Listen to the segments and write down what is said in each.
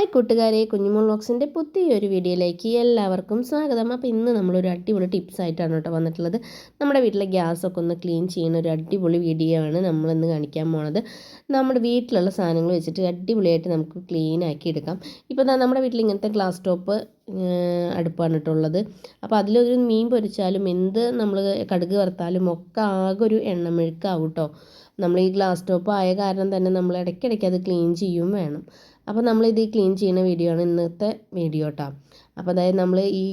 Hi കൂട്ടുകാരെ, കുഞ്ഞുമോൾ വ്ളോഗ്സിൻ്റെ പുതിയൊരു വീഡിയോയിലേക്ക് എല്ലാവർക്കും സ്വാഗതം. അപ്പോൾ ഇന്ന് നമ്മളൊരു അടിപൊളി ടിപ്സ് ആയിട്ടാണ് കേട്ടോ വന്നിട്ടുള്ളത്. നമ്മുടെ വീട്ടിലെ ഗ്യാസൊക്കെ ഒന്ന് ക്ലീൻ ചെയ്യുന്ന ഒരു അടിപൊളി വീഡിയോ ആണ് നമ്മളിന്ന് കാണിക്കാൻ പോണത്. നമ്മുടെ വീട്ടിലുള്ള സാധനങ്ങൾ വെച്ചിട്ട് അടിപൊളിയായിട്ട് നമുക്ക് ക്ലീൻ ആക്കി എടുക്കാം. ഇപ്പോൾ നമ്മുടെ വീട്ടിൽ ഇങ്ങനത്തെ ഗ്ലാസ് ടോപ്പ് അടുപ്പാണ് ഇട്ടുള്ളത്. അപ്പോൾ അതിലൊരു മീൻ പൊരിച്ചാലും എന്ത് നമ്മൾ കടുക് വറുത്താലും ഒക്കെ ആകെ ഒരു എണ്ണമെഴുക്കാവും കേട്ടോ. നമ്മൾ ഈ ഗ്ലാസ് ടോപ്പ് ആയ കാരണം തന്നെ നമ്മൾ ഇടയ്ക്കിടയ്ക്ക് അത് ക്ലീൻ ചെയ്യും വേണം. അപ്പോൾ നമ്മളിത് ക്ലീൻ ചെയ്യുന്ന വീഡിയോ ആണ് ഇന്നത്തെ വീഡിയോ കേട്ടോ. അപ്പോൾ അതായത് നമ്മൾ ഈ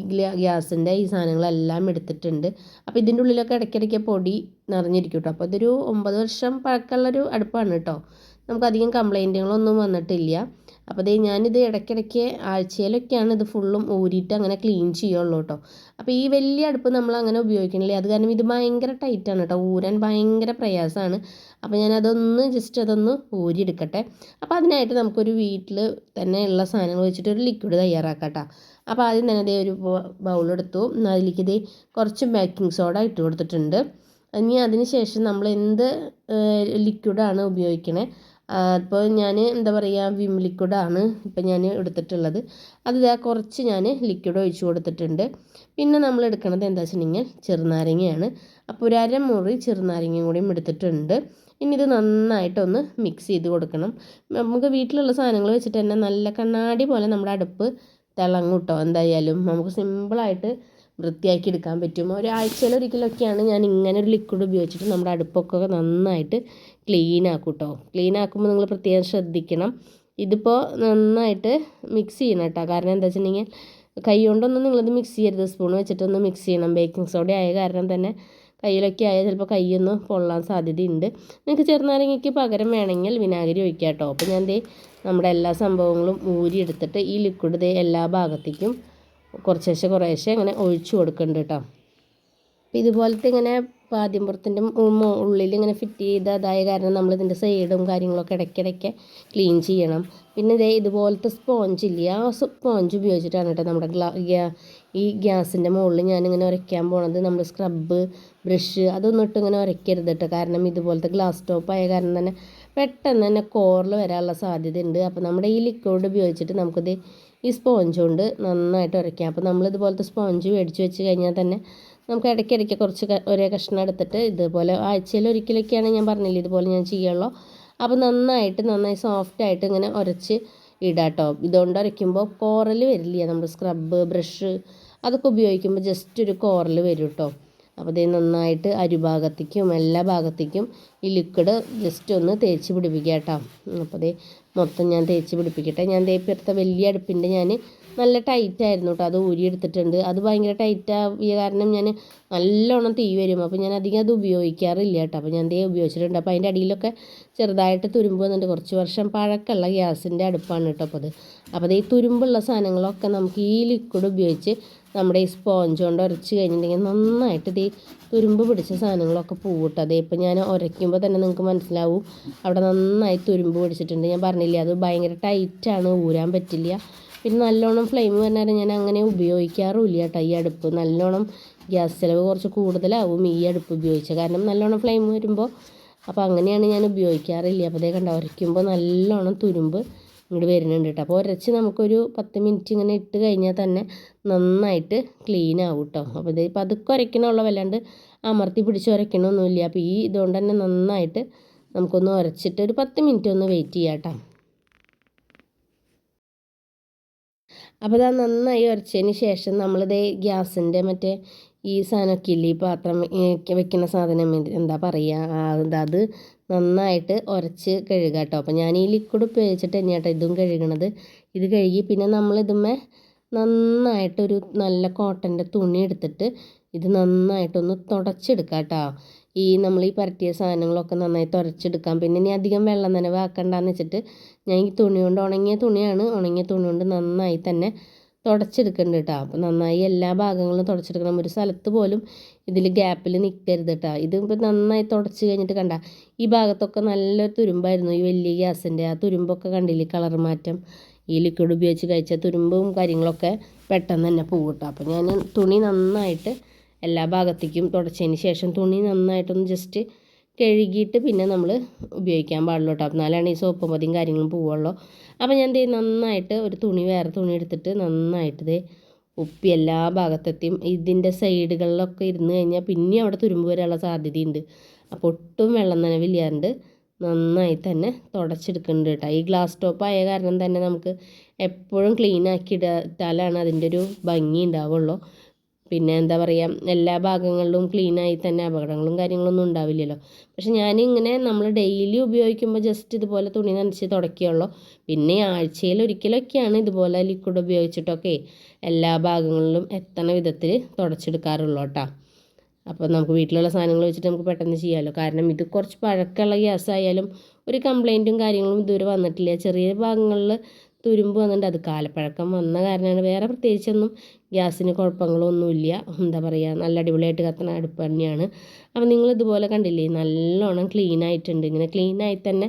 ഗ്യാസിൻ്റെ ഈ സാധനങ്ങളെല്ലാം എടുത്തിട്ടുണ്ട്. അപ്പോൾ ഇതിൻ്റെ ഉള്ളിലൊക്കെ ഇടയ്ക്കിടയ്ക്ക് പൊടി നിറഞ്ഞിരിക്കും കേട്ടോ. അപ്പോൾ ഇതൊരു 9 വർഷം പഴക്കമുള്ളൊരു അടുപ്പാണ് കേട്ടോ. നമുക്കധികം കംപ്ലൈൻറ്റുകളൊന്നും വന്നിട്ടില്ല. അപ്പോൾ ഞാനിത് ഇടയ്ക്കിടയ്ക്ക് ആഴ്ചയിലൊക്കെയാണ് ഇത് ഫുള്ളും ഊരിയിട്ട് അങ്ങനെ ക്ലീൻ ചെയ്യുള്ളൂ കേട്ടോ. അപ്പോൾ ഈ വലിയ അടുപ്പ് നമ്മൾ അങ്ങനെ ഉപയോഗിക്കണില്ല. അത് കാരണം ഇത് ഭയങ്കര ടൈറ്റാണ് കേട്ടോ, ഊരാൻ ഭയങ്കര പ്രയാസമാണ്. അപ്പോൾ ഞാനതൊന്ന് ജസ്റ്റ് അതൊന്ന് ഊരിയെടുക്കട്ടെ. അപ്പോൾ അതിനായിട്ട് നമുക്കൊരു വീട്ടിൽ തന്നെ ഉള്ള സാധനങ്ങൾ വെച്ചിട്ട് ഒരു ലിക്വിഡ് തയ്യാറാക്കാം കേട്ടോ. അപ്പോൾ ആദ്യം തന്നെ ഒരു ബൗളെടുത്തു. അതിലേക്ക് കുറച്ച് ബേക്കിംഗ് സോഡ ഇട്ട് കൊടുത്തിട്ടുണ്ട്. ഇനി അതിന് ശേഷം നമ്മൾ എന്ത് ലിക്വിഡാണ് ഉപയോഗിക്കണേ, അപ്പോൾ ഞാൻ എന്താ പറയുക, വിം ലിക്വിഡാണ് ഇപ്പം ഞാൻ എടുത്തിട്ടുള്ളത്. അത് കുറച്ച് ഞാൻ ലിക്വിഡ് ഒഴിച്ച് കൊടുത്തിട്ടുണ്ട്. പിന്നെ നമ്മൾ എടുക്കുന്നത് എന്താ വെച്ചിട്ടുണ്ടെങ്കിൽ ചെറുനാരങ്ങയാണ്. അപ്പോൾ ഒരു അരമുറി ചെറുനാരങ്ങയും കൂടിയും എടുത്തിട്ടുണ്ട്. ഇനി ഇത് നന്നായിട്ടൊന്ന് മിക്സ് ചെയ്ത് കൊടുക്കണം. നമുക്ക് വീട്ടിലുള്ള സാധനങ്ങൾ വെച്ചിട്ട് തന്നെ നല്ല കണ്ണാടി പോലെ നമ്മുടെ അടുപ്പ് തിളങ്ങും കേട്ടോ. എന്തായാലും നമുക്ക് സിമ്പിളായിട്ട് വൃത്തിയാക്കി എടുക്കാൻ പറ്റും. ഒരാഴ്ചയിലൊരിക്കലൊക്കെയാണ് ഞാൻ ഇങ്ങനെ ഒരു ലിക്വിഡ് ഉപയോഗിച്ചിട്ട് നമ്മുടെ അടുപ്പൊക്കെ നന്നായിട്ട് ക്ലീൻ ആക്കും കേട്ടോ. ക്ലീൻ ആക്കുമ്പോൾ നിങ്ങൾ പ്രത്യേകം ശ്രദ്ധിക്കണം. ഇതിപ്പോൾ നന്നായിട്ട് മിക്സ് ചെയ്യണം കേട്ടോ. കാരണം എന്താ വെച്ചിട്ടുണ്ടെങ്കിൽ കൈ കൊണ്ടൊന്നും നിങ്ങളിത് മിക്സ് ചെയ്യരുത്, സ്പൂൺ വെച്ചിട്ടൊന്ന് മിക്സ് ചെയ്യണം. ബേക്കിംഗ് സോഡ ആയ കാരണം തന്നെ കയ്യിലൊക്കെ ആയാൽ ചിലപ്പോൾ കൈയൊന്ന് പൊള്ളാൻ സാധ്യതയുണ്ട്. നിങ്ങൾക്ക് ചെറുനാരങ്ങയ്ക്ക് പകരം വേണമെങ്കിൽ വിനാഗിരി ഒഴിക്കാം കേട്ടോ. അപ്പോൾ ഞാൻ നമ്മുടെ എല്ലാ സംഭവങ്ങളും ഊരിയെടുത്തിട്ട് ഈ ലിക്വിഡ് എല്ലാ ഭാഗത്തേക്കും കുറേശ്ശെ അങ്ങനെ ഒഴിച്ചു കൊടുക്കുന്നുണ്ട് കേട്ടോ. അപ്പോൾ ഇതുപോലത്തെ ഇങ്ങനെ പാദ്യമ്പുറത്തിൻ്റെ ഉള്ളിൽ ഇങ്ങനെ ഫിറ്റ് ചെയ്തതായ കാരണം നമ്മളിതിൻ്റെ സൈഡും കാര്യങ്ങളൊക്കെ ഇടയ്ക്കിടയ്ക്ക് ക്ലീൻ ചെയ്യണം. പിന്നെ ഇതുപോലത്തെ സ്പോഞ്ച് ഇല്ല, ആ സ്പോഞ്ച് ഉപയോഗിച്ചിട്ടാണ് കേട്ടോ നമ്മുടെ ഈ ഗ്യാസിൻ്റെ മുകളിൽ ഞാനിങ്ങനെ ഉരയ്ക്കാൻ പോണത്. നമ്മൾ സ്ക്രബ്ബ് ബ്രഷ് അതൊന്നും ഇട്ട് ഇങ്ങനെ ഉരയ്ക്കരുത് കേട്ടോ. കാരണം ഇതുപോലത്തെ ഗ്ലാസ് ടോപ്പ് ആയ കാരണം തന്നെ പെട്ടെന്ന് തന്നെ കോറിൽ വരാനുള്ള സാധ്യതയുണ്ട്. അപ്പോൾ നമ്മുടെ ഈ ലിക്വിഡ് ഉപയോഗിച്ചിട്ട് നമുക്കിത് ഈ സ്പോഞ്ച് കൊണ്ട് നന്നായിട്ട് ഉരയ്ക്കാം. അപ്പോൾ നമ്മളിതുപോലത്തെ സ്പോഞ്ച് മേടിച്ച് വെച്ച് കഴിഞ്ഞാൽ തന്നെ നമുക്ക് ഇടയ്ക്കിടയ്ക്ക് കുറച്ച് ഒരേ കഷ്ണം എടുത്തിട്ട് ഇതുപോലെ ആഴ്ചയിലൊരിക്കലൊക്കെയാണ് ഞാൻ പറഞ്ഞില്ലേ ഇതുപോലെ ഞാൻ ചെയ്യുള്ളൂ. അപ്പോൾ നന്നായി സോഫ്റ്റായിട്ട് ഇങ്ങനെ ഉരച്ച് ഇടാം കേട്ടോ. ഇതുകൊണ്ട് ഉരയ്ക്കുമ്പോൾ കോറൽ വരില്ല. നമ്മൾ സ്ക്രബ്ബ് ബ്രഷ് അതൊക്കെ ഉപയോഗിക്കുമ്പോൾ ജസ്റ്റ് ഒരു കോറൽ വരും കേട്ടോ. അപ്പോൾ നന്നായിട്ട് അരിഭാഗത്തേക്കും എല്ലാ ഭാഗത്തേക്കും ഈ ലിക്വിഡ് ജസ്റ്റ് ഒന്ന് തേച്ച് പിടിപ്പിക്കുക കേട്ടോ. അപ്പോൾ മൊത്തം ഞാൻ തേച്ച് പിടിപ്പിക്കട്ടെ. ഞാൻ ഇപ്പോഴത്തെ വലിയ അടുപ്പിൻ്റെ ഞാൻ നല്ല ടൈറ്റായിരുന്നു കേട്ടോ, അത് ഊരിയെടുത്തിട്ടുണ്ട്. അത് ഭയങ്കര ടൈറ്റായ കാരണം ഞാൻ നല്ലോണം തീ വരും. അപ്പോൾ ഞാൻ അധികം അത് ഉപയോഗിക്കാറില്ല കേട്ടോ. അപ്പോൾ ഞാൻ ഉപയോഗിച്ചിട്ടുണ്ട്. അപ്പോൾ അതിൻ്റെ അടിയിലൊക്കെ ചെറുതായിട്ട് തുരുമ്പ് വന്നിട്ട് കുറച്ച് വർഷം പഴക്കമുള്ള ഗ്യാസിൻ്റെ അടുപ്പാണ് കേട്ടോ. അപ്പോൾ ഈ തുരുമ്പുള്ള സാധനങ്ങളൊക്കെ നമുക്ക് ഈ ലിക്വിഡ് ഉപയോഗിച്ച് നമ്മുടെ ഈ സ്പോഞ്ച് കൊണ്ട് ഉരച്ച് കഴിഞ്ഞിട്ടുണ്ടെങ്കിൽ നന്നായിട്ട് തുരുമ്പ് പിടിച്ച സാധനങ്ങളൊക്കെ പോകട്ടെ. ഇപ്പോൾ ഞാൻ ഉരയ്ക്കുമ്പോൾ തന്നെ നിങ്ങൾക്ക് മനസ്സിലാവും അവിടെ നന്നായി തുരുമ്പ് പിടിച്ചിട്ടുണ്ട്. ഞാൻ പറഞ്ഞില്ലേ അത് ഭയങ്കര ടൈറ്റാണ്, ഊരാൻ പറ്റില്ല. പിന്നെ നല്ലോണം ഫ്ലെയിം പറഞ്ഞാൽ ഞാൻ അങ്ങനെ ഉപയോഗിക്കാറുമില്ല കേട്ടോ. ഈ അടുപ്പ് നല്ലോണം ഗ്യാസ് ചിലവ് കുറച്ച് കൂടുതലാവും ഈ അടുപ്പ് ഉപയോഗിച്ചാൽ. കാരണം നല്ലോണം ഫ്ലെയിം വരുമ്പോൾ അപ്പോൾ അങ്ങനെയാണ് ഞാൻ ഉപയോഗിക്കാറില്ല. അപ്പോൾ കണ്ട ഉരയ്ക്കുമ്പോൾ നല്ലോണം തുരുമ്പ് ഇങ്ങോട്ട് വരുന്നുണ്ട് കേട്ടോ. അപ്പോൾ ഉരച്ച് നമുക്കൊരു 10 മിനിറ്റ് ഇങ്ങനെ ഇട്ട് കഴിഞ്ഞാൽ തന്നെ നന്നായിട്ട് ക്ലീൻ ആവും കേട്ടോ. അപ്പോൾ പതുക്കെ ഉരയ്ക്കണമുള്ള വല്ലാണ്ട് അമർത്തി പിടിച്ച് ഉരയ്ക്കണമൊന്നുമില്ല. അപ്പോൾ ഈ ഇതുകൊണ്ട് തന്നെ നന്നായിട്ട് നമുക്കൊന്ന് ഉരച്ചിട്ട് ഒരു 10 മിനിറ്റ് ഒന്ന് വെയിറ്റ് ചെയ്യാം കേട്ടോ. അപ്പോൾ നന്നായി ഉരച്ചതിന് ശേഷം നമ്മളിത് ഗ്യാസിൻ്റെ മറ്റേ ഈ സാധനമൊക്കെ ഇല്ലേ, ഈ പാത്രം വെക്കുന്ന സാധനം എന്താ പറയുക, അത് നന്നായിട്ട് ഉരച്ച് കഴുകുക കേട്ടോ. അപ്പോൾ ഞാൻ ഈ ലിക്വിഡ് ഉപയോഗിച്ചിട്ട് തന്നെയാണ് കേട്ടോ ഇതും കഴുകണത്. ഇത് കഴുകി പിന്നെ നമ്മളിതുമ്മേ നന്നായിട്ടൊരു നല്ല കോട്ടൻ്റെ തുണി എടുത്തിട്ട് ഇത് നന്നായിട്ടൊന്ന് തുടച്ചെടുക്കുക കേട്ടോ. നമ്മൾ ഈ പരട്ടിയ സാധനങ്ങളൊക്കെ നന്നായി തുടച്ചെടുക്കാം. പിന്നെ ഇനി അധികം വെള്ളം നനവ് ആക്കണ്ടെന്ന് വെച്ചിട്ട് ഞാൻ ഈ തുണി കൊണ്ട് ഉണങ്ങിയ തുണി കൊണ്ട് നന്നായി തന്നെ തുടച്ചെടുക്കുന്നുണ്ട് കേട്ടോ. അപ്പോൾ നന്നായി എല്ലാ ഭാഗങ്ങളും തുടച്ചെടുക്കണം. ഒരു സ്ഥലത്ത് പോലും ഇതിൽ ഗ്യാപ്പിൽ നിൽക്കരുത് കേട്ടോ. ഇതിപ്പോൾ നന്നായി തുടച്ച് കഴിഞ്ഞിട്ട് കണ്ട ഈ ഭാഗത്തൊക്കെ നല്ല തുരുമ്പായിരുന്നു. ഈ വലിയ ഗ്യാസിൻ്റെ ആ തുരുമ്പൊക്കെ കണ്ടില്ലേ, കളർ മാറ്റം. ഈ ലിക്വിഡ് ഉപയോഗിച്ച് കഴിച്ച തുരുമ്പും കാര്യങ്ങളൊക്കെ പെട്ടെന്ന് തന്നെ പോകും കേട്ടോ. അപ്പോൾ ഞാൻ തുണി നന്നായിട്ട് എല്ലാ ഭാഗത്തേക്കും തുടച്ചതിന് ശേഷം തുണി നന്നായിട്ടൊന്ന് ജസ്റ്റ് കഴുകിയിട്ട് പിന്നെ നമ്മൾ ഉപയോഗിക്കാൻ പാടുള്ളൂ കേട്ടോ. എന്നാലാണ് ഈ സോപ്പ് മതിയും കാര്യങ്ങളും പോവുള്ളൂ. അപ്പോൾ ഞാൻ ദേ നന്നായിട്ട് ഒരു തുണി വേറെ തുണി എടുത്തിട്ട് നന്നായിട്ട് ദേ ഉപ്പി എല്ലാ ഭാഗത്തെത്തിയും ഇതിൻ്റെ സൈഡുകളിലൊക്കെ ഇരുന്ന് കഴിഞ്ഞാൽ പിന്നെ അവിടെ തുരുമ്പ് വരാനുള്ള സാധ്യതയുണ്ട്. അപ്പോൾ ഒട്ടും വെള്ളം നനവില്ലാണ്ട് നന്നായി തന്നെ തുടച്ചെടുക്കുന്നുണ്ട് കേട്ടോ. ഈ ഗ്ലാസ് ടോപ്പ് ആയ കാരണം തന്നെ നമുക്ക് എപ്പോഴും ക്ലീൻ ആക്കി ഇട്ടാലാണ് അതിൻ്റെ ഒരു ഭംഗി ഉണ്ടാവുള്ളൂ. പിന്നെ എന്താ പറയുക, എല്ലാ ഭാഗങ്ങളിലും ക്ലീനായി തന്നെ അപകടങ്ങളും കാര്യങ്ങളൊന്നും ഉണ്ടാവില്ലല്ലോ. പക്ഷെ ഞാനിങ്ങനെ നമ്മൾ ഡെയിലി ഉപയോഗിക്കുമ്പോൾ ജസ്റ്റ് ഇതുപോലെ തുണി നനച്ച് തുടക്കുകയുള്ളൂ. പിന്നെ ആഴ്ചയിൽ ഒരിക്കലൊക്കെയാണ് ഇതുപോലെ ലിക്വിഡ് ഉപയോഗിച്ചിട്ടൊക്കെ എല്ലാ ഭാഗങ്ങളിലും എത്തണ വിധത്തിൽ തുടച്ചെടുക്കാറുള്ളൂ കേട്ടോ. അപ്പോൾ നമുക്ക് വീട്ടിലുള്ള സാധനങ്ങൾ വെച്ചിട്ട് നമുക്ക് പെട്ടെന്ന് ചെയ്യാമല്ലോ. കാരണം ഇത് കുറച്ച് പഴക്കമുള്ള ഗ്യാസ് ആയാലും ഒരു കംപ്ലൈൻറ്റും കാര്യങ്ങളും ഇതുവരെ വന്നിട്ടില്ല. ചെറിയ ഭാഗങ്ങളിൽ തുരുമ്പ് വന്നിട്ടുണ്ട്. അത് കാലപ്പഴക്കം വന്ന കാരണമാണ്. വേറെ പ്രത്യേകിച്ചൊന്നും ഗ്യാസിന് കുഴപ്പങ്ങളൊന്നുമില്ല. എന്താ പറയുക, നല്ല അടിപൊളിയായിട്ട് കത്തുന്ന അടുപ്പ് തന്നെയാണ്. അപ്പോൾ നിങ്ങൾ ഇതുപോലെ കണ്ടില്ലേ, നല്ലോണം ക്ലീൻ ആയിട്ടുണ്ട്. ഇങ്ങനെ ക്ലീനായി തന്നെ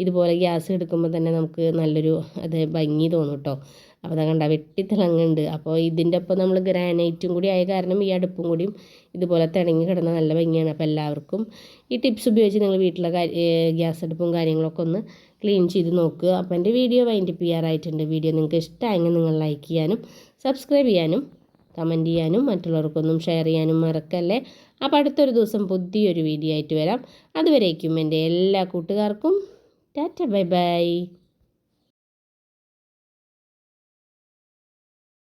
ഇതുപോലെ ഗ്യാസ് എടുക്കുമ്പോൾ തന്നെ നമുക്ക് നല്ലൊരു ഭംഗി തോന്നും കേട്ടോ. അപ്പോൾ അത് കണ്ട വെട്ടിത്തിളങ്ങുന്നുണ്ട്. അപ്പോൾ ഇതിൻ്റെ ഒപ്പം നമ്മൾ ഗ്രാനൈറ്റും കൂടി ആയ കാരണം ഈ അടുപ്പും കൂടിയും ഇതുപോലെ തിളങ്ങി കിടന്ന നല്ല ഭംഗിയാണ്. അപ്പോൾ എല്ലാവർക്കും ഈ ടിപ്സ് ഉപയോഗിച്ച് നിങ്ങൾ വീട്ടിലെ ഗ്യാസ് അടുപ്പും കാര്യങ്ങളൊക്കെ ഒന്ന് ക്ലീൻ ചെയ്ത് നോക്കുക. അപ്പോൾ എൻ്റെ വീഡിയോ വൈൻഡപ്പ് ചെയ്യാറായിട്ടുണ്ട്. വീഡിയോ നിങ്ങൾക്ക് ഇഷ്ടമായെങ്കിൽ നിങ്ങൾ ലൈക്ക് ചെയ്യാനും സബ്സ്ക്രൈബ് ചെയ്യാനും കമൻറ്റ് ചെയ്യാനും മറ്റുള്ളവർക്കൊന്നും ഷെയർ ചെയ്യാനും മറക്കല്ലേ. അപ്പോൾ അടുത്തൊരു ദിവസം പുതിയൊരു വീഡിയോ ആയിട്ട് വരാം. അതുവരേക്കും എൻ്റെ എല്ലാ കൂട്ടുകാർക്കും ടാറ്റ ബൈ ബൈ.